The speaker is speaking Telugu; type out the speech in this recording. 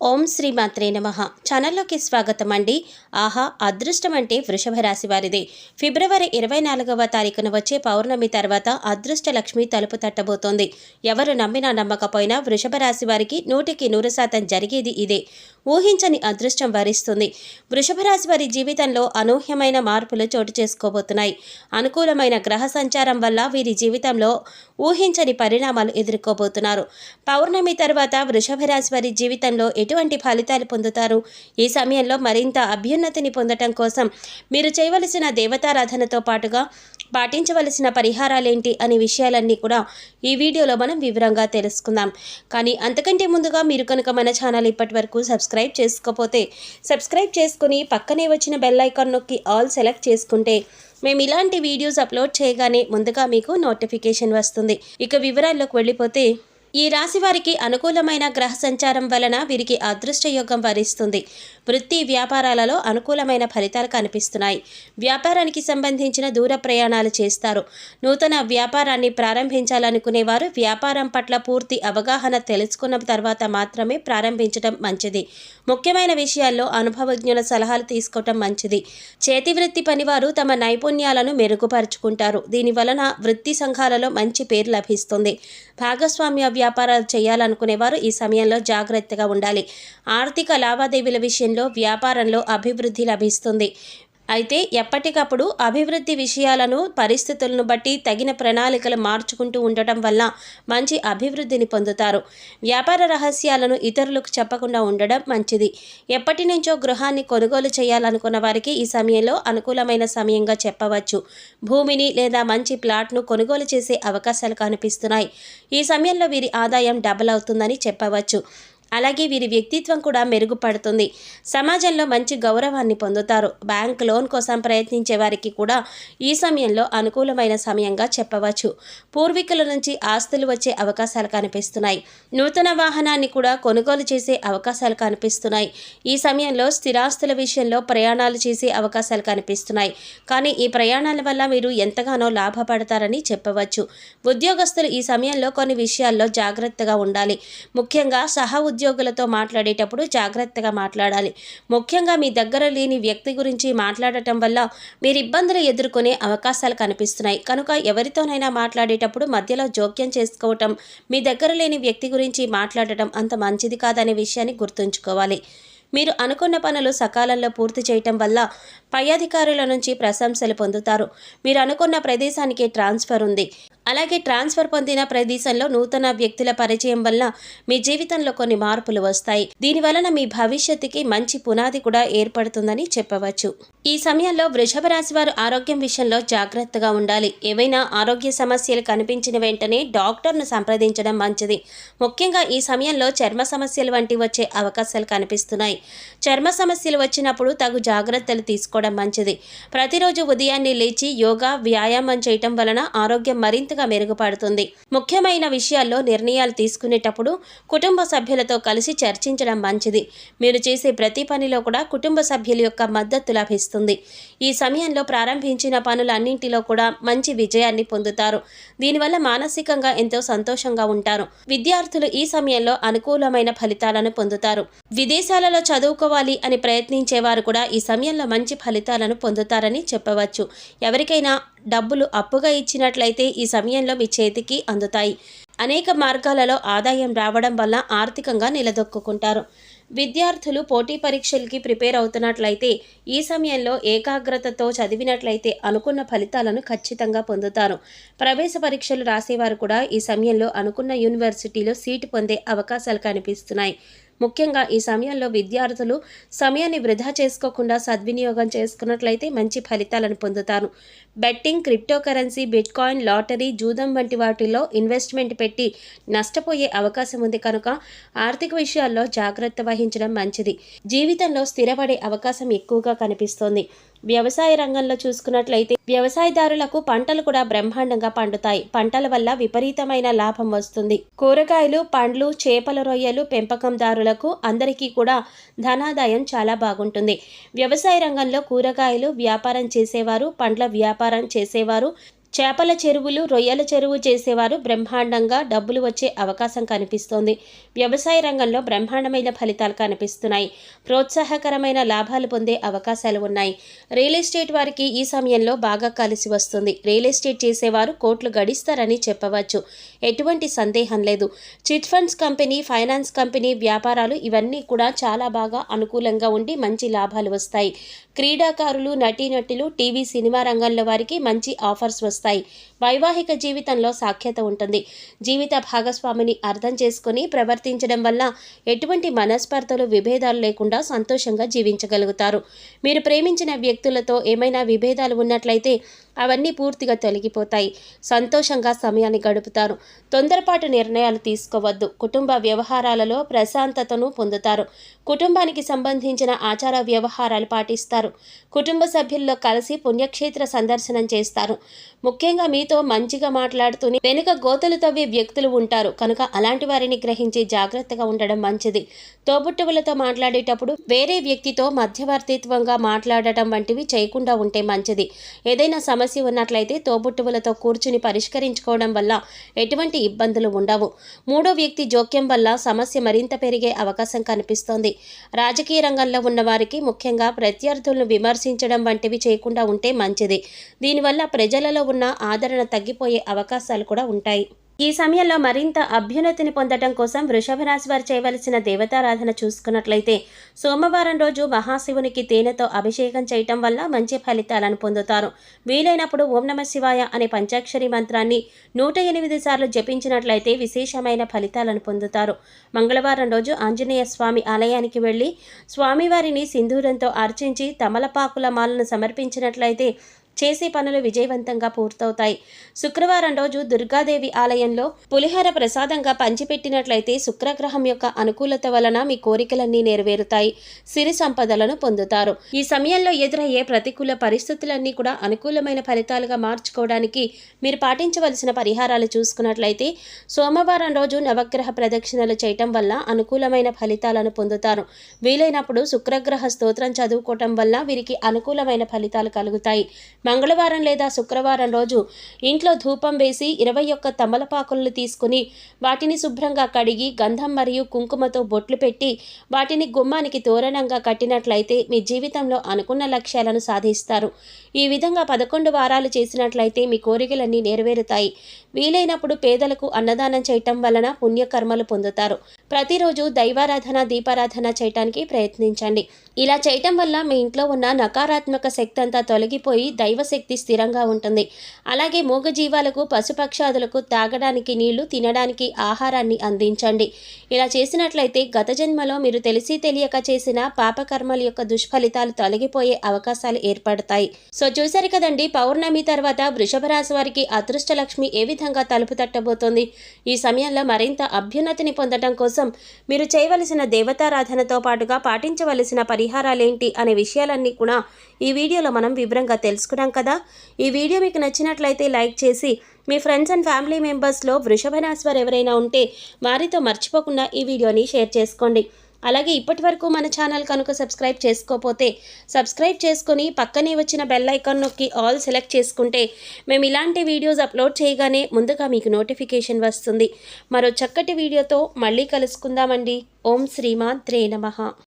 ఓం శ్రీ మాత్రే నమః. ఛానల్లోకి స్వాగతం అండి. ఆహా, అదృష్టం అంటే వృషభ రాశి వారిదే. ఫిబ్రవరి 24వ తారీఖున వచ్చే పౌర్ణమి తర్వాత అదృష్ట లక్ష్మి తలుపు తట్టబోతోంది. ఎవరు నమ్మినా నమ్మకపోయినా వృషభ రాశి వారికి 100% జరిగేది ఇదే. ఊహించని అదృష్టం వరిస్తుంది. వృషభ రాశి వారి జీవితంలో అనూహ్యమైన మార్పులు చోటు చేసుకోబోతున్నాయి. అనుకూలమైన గ్రహ సంచారం వల్ల వీరి జీవితంలో ఊహించని పరిణామాలు ఎదుర్కోబోతున్నారు. పౌర్ణమి తర్వాత వృషభ రాశి వారి జీవితంలో ఎటువంటి ఫలితాలు పొందుతారు? ఈ సమయంలో మరింత అభ్యున్నతిని పొందటం కోసం మీరు చేయవలసిన దేవతారాధనతో పాటుగా పాటించవలసిన పరిహారాలేంటి అనే విషయాలన్నీ కూడా ఈ వీడియోలో మనం వివరంగా తెలుసుకుందాం. కానీ అంతకంటే ముందుగా మీరు కనుక మన ఛానల్ ఇప్పటి వరకు సబ్స్క్రైబ్ చేసుకోకపోతే సబ్స్క్రైబ్ చేసుకుని పక్కనే వచ్చిన బెల్ ఐకాన్ నొక్కి ఆల్ సెలెక్ట్ చేసుకుంటే మేము ఇలాంటి వీడియోస్ అప్లోడ్ చేయగానే ముందుగా మీకు నోటిఫికేషన్ వస్తుంది. ఇక వివరాల్లోకి వెళ్ళిపోతే, ఈ రాశి వారికి అనుకూలమైన గ్రహ సంచారం వలన వీరికి అదృష్ట యోగం వరిస్తుంది. వృత్తి వ్యాపారాలలో అనుకూలమైన ఫలితాలు కనిపిస్తున్నాయి. వ్యాపారానికి సంబంధించిన దూర ప్రయాణాలు చేస్తారు. నూతన వ్యాపారాన్ని ప్రారంభించాలనుకునేవారు వ్యాపారం పట్ల పూర్తి అవగాహన తెలుసుకున్న తర్వాత మాత్రమే ప్రారంభించడం మంచిది. ముఖ్యమైన విషయాల్లో అనుభవజ్ఞుల సలహాలు తీసుకోవటం మంచిది. చేతి వృత్తి పనివారు తమ నైపుణ్యాలను మెరుగుపరుచుకుంటారు. దీని వలన వృత్తి సంఘాలలో మంచి పేరు లభిస్తుంది. భాగస్వామ్య వ్యాపారాలు చేయాలనుకునేవారు ఈ సమయంలో జాగ్రత్తగా ఉండాలి. ఆర్థిక లావాదేవీల విషయంలో వ్యాపారంలో అభివృద్ధి లభిస్తుంది. అయితే ఎప్పటికప్పుడు అభివృద్ధి విషయాలను పరిస్థితులను బట్టి తగిన ప్రణాళికలు మార్చుకుంటూ ఉండటం వల్ల మంచి అభివృద్ధిని పొందుతారు. వ్యాపార రహస్యాలను ఇతరులకు చెప్పకుండా ఉండడం మంచిది. ఎప్పటి నుంచో గృహాన్ని కొనుగోలు చేయాలనుకున్న వారికి ఈ సమయంలో అనుకూలమైన సమయంగా చెప్పవచ్చు. భూమిని లేదా మంచి ప్లాట్ను కొనుగోలు చేసే అవకాశాలు కనిపిస్తున్నాయి. ఈ సమయంలో వీరి ఆదాయం డబుల్ అవుతుందని చెప్పవచ్చు. అలాగే వీరి వ్యక్తిత్వం కూడా మెరుగుపడుతుంది. సమాజంలో మంచి గౌరవాన్ని పొందుతారు. బ్యాంక్ లోన్ కోసం ప్రయత్నించే వారికి కూడా ఈ సమయంలో అనుకూలమైన సమయంగా చెప్పవచ్చు. పూర్వీకుల నుంచి ఆస్తులు వచ్చే అవకాశాలు కనిపిస్తున్నాయి. నూతన వాహనాన్ని కూడా కొనుగోలు చేసే అవకాశాలు కనిపిస్తున్నాయి. ఈ సమయంలో స్థిరాస్తుల విషయంలో ప్రయాణాలు చేసే అవకాశాలు కనిపిస్తున్నాయి. కానీ ఈ ప్రయాణాల వల్ల మీరు ఎంతగానో లాభపడతారని చెప్పవచ్చు. ఉద్యోగస్తులు ఈ సమయంలో కొన్ని విషయాల్లో జాగ్రత్తగా ఉండాలి. ముఖ్యంగా ఉద్యోగులతో మాట్లాడేటప్పుడు జాగ్రత్తగా మాట్లాడాలి. ముఖ్యంగా మీ దగ్గర లేని వ్యక్తి గురించి మాట్లాడటం వల్ల మీరు ఇబ్బందులు ఎదుర్కొనే అవకాశాలు కనిపిస్తున్నాయి. కనుక ఎవరితోనైనా మాట్లాడేటప్పుడు మధ్యలో జోక్యం చేసుకోవటం, మీ దగ్గర లేని వ్యక్తి గురించి మాట్లాడటం అంత మంచిది కాదనే విషయాన్ని గుర్తుంచుకోవాలి. మీరు అనుకున్న పనులు సకాలంలో పూర్తి చేయటం వల్ల పై అధికారుల నుంచి ప్రశంసలు పొందుతారు. మీరు అనుకున్న ప్రదేశానికి ట్రాన్స్ఫర్ ఉంది. అలాగే ట్రాన్స్ఫర్ పొందిన ప్రదేశంలో నూతన వ్యక్తుల పరిచయం వల్ల మీ జీవితంలో కొన్ని మార్పులు వస్తాయి. దీని వలన మీ భవిష్యత్తుకి మంచి పునాది కూడా ఏర్పడుతుందని చెప్పవచ్చు. ఈ సమయంలో వృషభ రాశి వారు ఆరోగ్యం విషయంలో జాగ్రత్తగా ఉండాలి. ఏవైనా ఆరోగ్య సమస్యలు కనిపించిన వెంటనే డాక్టర్ను సంప్రదించడం మంచిది. ముఖ్యంగా ఈ సమయంలో చర్మ సమస్యలు వంటి వచ్చే అవకాశాలు కనిపిస్తున్నాయి. చర్మ సమస్యలు వచ్చినప్పుడు తగు జాగ్రత్తలు తీసుకోవడం మంచిది. ప్రతిరోజు ఉదయాన్నే లేచి యోగా, వ్యాయామం చేయటం వలన ఆరోగ్యం మరింత మెరుగుపడుతుంది. ముఖ్యమైన విషయాల్లో నిర్ణయాలు తీసుకునేటప్పుడు కుటుంబ సభ్యులతో కలిసి చర్చించడం మంచిది. మీరు చేసే ప్రతి పనిలో కూడా కుటుంబ సభ్యుల యొక్క మద్దతు లభిస్తుంది. ఈ సమయంలో ప్రారంభించిన పనులన్నింటిలో కూడా మంచి విజయాన్ని పొందుతారు. దీనివల్ల మానసికంగా ఎంతో సంతోషంగా ఉంటారు. విద్యార్థులు ఈ సమయంలో అనుకూలమైన ఫలితాలను పొందుతారు. విదేశాలలో చదువుకోవాలి అని ప్రయత్నించేవారు కూడా ఈ సమయంలో మంచి ఫలితాలను పొందుతారని చెప్పవచ్చు. ఎవరికైనా డబ్బులు అప్పుగా ఇచ్చినట్లయితే ఈ సమయంలో మీ చేతికి అందుతాయి. అనేక మార్గాలలో ఆదాయం రావడం వల్ల ఆర్థికంగా నిలదొక్కుంటారు. విద్యార్థులు పోటీ పరీక్షలకి ప్రిపేర్ అవుతున్నట్లయితే ఈ సమయంలో ఏకాగ్రతతో చదివినట్లయితే అనుకున్న ఫలితాలను ఖచ్చితంగా పొందుతారు. ప్రవేశ పరీక్షలు రాసేవారు కూడా ఈ సమయంలో అనుకున్న యూనివర్సిటీలో సీటు పొందే అవకాశాలు కనిపిస్తున్నాయి. ముఖ్యంగా ఈ సమయంలో విద్యార్థులు సమయాన్ని వృధా చేసుకోకుండా సద్వినియోగం చేసుకున్నట్లయితే మంచి ఫలితాలను పొందుతారు. Betting, crypto currency, bitcoin, lottery, జూదం వంటి వాటిల్లో ఇన్వెస్ట్మెంట్ పెట్టి నష్టపోయే అవకాశం ఉంది. కనుక ఆర్థిక విషయాల్లో జాగ్రత్త వహించడం మంచిది. జీవితంలో స్థిరపడే అవకాశం ఎక్కువగా కనిపిస్తోంది. వ్యవసాయ రంగంలో చూసుకున్నట్లయితే వ్యవసాయదారులకు పంటలు కూడా బ్రహ్మాండంగా పండుతాయి. పంటల వల్ల విపరీతమైన లాభం వస్తుంది. కూరగాయలు, పండ్లు, చేపల రొయ్యలు పెంపకందారులకు అందరికీ కూడా ధనాదాయం చాలా బాగుంటుంది. వ్యవసాయ రంగంలో కూరగాయలు వ్యాపారం చేసేవారు, పండ్ల వ్యాపారం చేసేవారు, చేపల చెరువులు, రొయ్యల చెరువు చేసేవారు బ్రహ్మాండంగా డబ్బులు వచ్చే అవకాశం కనిపిస్తోంది. వ్యవసాయ రంగంలో బ్రహ్మాండమైన ఫలితాలు కనిపిస్తున్నాయి. ప్రోత్సాహకరమైన లాభాలు పొందే అవకాశాలు ఉన్నాయి. రియల్ ఎస్టేట్ వారికి ఈ సమయంలో బాగా కలిసి వస్తుంది. రియల్ ఎస్టేట్ చేసేవారు కోట్లు గడిస్తారని చెప్పవచ్చు. ఎటువంటి సందేహం లేదు. Chit funds company, finance company, వ్యాపారాలు ఇవన్నీ కూడా చాలా బాగా అనుకూలంగా ఉండి మంచి లాభాలు వస్తాయి. క్రీడాకారులు, నటీనటులు, టీవీ, సినిమా రంగంలో వారికి మంచి ఆఫర్స్ వస్తాయి. వైవాహిక జీవితంలో సాఖ్యత ఉంటుంది. జీవిత భాగస్వామిని అర్థం చేసుకుని ప్రవర్తించడం వల్ల ఎటువంటి మనస్పర్ధలు, విభేదాలు లేకుండా సంతోషంగా జీవించగలుగుతారు. మీరు ప్రేమించిన వ్యక్తులతో ఏమైనా విభేదాలు ఉన్నట్లయితే అవన్నీ పూర్తిగా తొలగిపోతాయి. సంతోషంగా సమయాన్ని గడుపుతారు. తొందరపాటు నిర్ణయాలు తీసుకోవద్దు. కుటుంబ వ్యవహారాలలో ప్రశాంతతను పొందుతారు. కుటుంబానికి సంబంధించిన ఆచార వ్యవహారాలు పాటిస్తారు. కుటుంబ సభ్యుల్లో కలిసి పుణ్యక్షేత్ర సందర్శనం చేస్తారు. ముఖ్యంగా మీతో మంచిగా మాట్లాడుతూనే వెనుక గోతులు తవ్వే వ్యక్తులు ఉంటారు కనుక అలాంటి వారిని గ్రహించి జాగ్రత్తగా ఉండడం మంచిది. తోబుట్టువులతో మాట్లాడేటప్పుడు వేరే వ్యక్తితో మధ్యవర్తిత్వంగా మాట్లాడటం వంటివి చేయకుండా ఉంటే మంచిది. ఏదైనా సమస్య ఉన్నట్లయితే తోబుట్టువులతో కూర్చుని పరిష్కరించుకోవడం వల్ల ఎటువంటి ఇబ్బందులు ఉండవు. మూడో వ్యక్తి జోక్యం వల్ల సమస్య మరింత పెరిగే అవకాశం కనిపిస్తోంది. రాజకీయ రంగంలో ఉన్న వారికి ముఖ్యంగా ప్రత్యర్థులను విమర్శించడం వంటివి చేయకుండా ఉంటే మంచిది. దీనివల్ల ప్రజలలో ఉన్న ఆదరణ తగ్గిపోయే అవకాశాలు కూడా ఉంటాయి. ఈ సమయంలో మరింత అభ్యున్నతిని పొందడం కోసం వృషభ రాశి వారు చేయవలసిన దేవతారాధన చూసుకున్నట్లయితే సోమవారం రోజు మహాశివునికి తేనెతో అభిషేకం చేయటం వల్ల మంచి ఫలితాలను పొందుతారు. వీలైనప్పుడు ఓం నమః శివాయ అనే పంచాక్షరి మంత్రాన్ని 108 సార్లు జపించినట్లయితే విశేషమైన ఫలితాలను పొందుతారు. మంగళవారం రోజు ఆంజనేయ స్వామి ఆలయానికి వెళ్ళి స్వామివారిని సింధూరంతో అర్చించి తమలపాకుల మాలను సమర్పించినట్లయితే చేసే పనులు విజయవంతంగా పూర్తవుతాయి. శుక్రవారం రోజు దుర్గాదేవి ఆలయంలో పులిహోర ప్రసాదంగా పంచిపెట్టినట్లయితే శుక్రగ్రహం యొక్క అనుకూలత వలన మీ కోరికలన్నీ నెరవేరుతాయి. సిరి సంపదలను పొందుతారు. ఈ సమయంలో ఎదురయ్యే ప్రతికూల పరిస్థితులన్నీ కూడా అనుకూలమైన ఫలితాలుగా మార్చుకోవడానికి మీరు పాటించవలసిన పరిహారాలు చూసుకున్నట్లయితే సోమవారం రోజు నవగ్రహ ప్రదక్షిణలు చేయటం వల్ల అనుకూలమైన ఫలితాలను పొందుతారు. వీలైనప్పుడు శుక్రగ్రహ స్తోత్రం చదువుకోవటం వల్ల వీరికి అనుకూలమైన ఫలితాలు కలుగుతాయి. మంగళవారం లేదా శుక్రవారం రోజు ఇంట్లో ధూపం వేసి 21 తమలపాకులను తీసుకుని వాటిని శుభ్రంగా కడిగి గంధం మరియు కుంకుమతో బొట్లు పెట్టి వాటిని గుమ్మానికి తోరణంగా కట్టినట్లయితే మీ జీవితంలో అనుకున్న లక్ష్యాలను సాధిస్తారు. ఈ విధంగా 11 వారాలు చేసినట్లయితే మీ కోరికలన్నీ నెరవేరుతాయి. వీలైనప్పుడు పేదలకు అన్నదానం చేయటం వలన పుణ్యకర్మలు పొందుతారు. ప్రతిరోజు దైవారాధన, దీపారాధన చేయటానికి ప్రయత్నించండి. ఇలా చేయటం వల్ల మీ ఇంట్లో ఉన్న నకారాత్మక శక్తి అంతా తొలగిపోయి దైవశక్తి స్థిరంగా ఉంటుంది. అలాగే మూగజీవాలకు, పశుపక్షాదులకు తాగడానికి నీళ్లు, తినడానికి ఆహారాన్ని అందించండి. ఇలా చేసినట్లయితే గత జన్మలో మీరు తెలిసి తెలియక చేసిన పాపకర్మల యొక్క దుష్ఫలితాలు తొలగిపోయే అవకాశాలు ఏర్పడతాయి. సో చూశారు కదండి, పౌర్ణమి తర్వాత వృషభ రాశి వారికి అదృష్ట లక్ష్మి ఏ విధంగా తలుపు తట్టబోతోంది. ఈ సమయంలో మరింత అభ్యున్నతిని పొందడం కోసం మీరు చేయవలసిన దేవతారాధనతో పాటుగా పాటించవలసిన పరిహారాలేంటి అనే విషయాలన్నీ కూడా ఈ వీడియోలో మనం వివరంగా తెలుసుకున్నాం కదా. ఈ వీడియో మీకు నచ్చినట్లయితే లైక్ చేసి మీ ఫ్రెండ్స్ అండ్ ఫ్యామిలీ మెంబర్స్లో వృషభ రాశి వారు ఎవరైనా ఉంటే వారితో మర్చిపోకుండా ఈ వీడియోని షేర్ చేసుకోండి. అలాగే ఇప్పటి వరకు మన ఛానల్ కనుక సబ్స్క్రైబ్ చేసుకోకపోతే సబ్స్క్రైబ్ చేసుకొని పక్కనే వచ్చిన బెల్ ఐకాన్ నొక్కి ఆల్ సెలెక్ట్ చేసుకుంటే మేము ఇలాంటి వీడియోస్ అప్లోడ్ చేయగానే ముందుగా మీకు నోటిఫికేషన్ వస్తుంది. మరో చక్కటి వీడియోతో మళ్ళీ కలుసుకుందామండి. ఓం శ్రీమాత్రే నమః.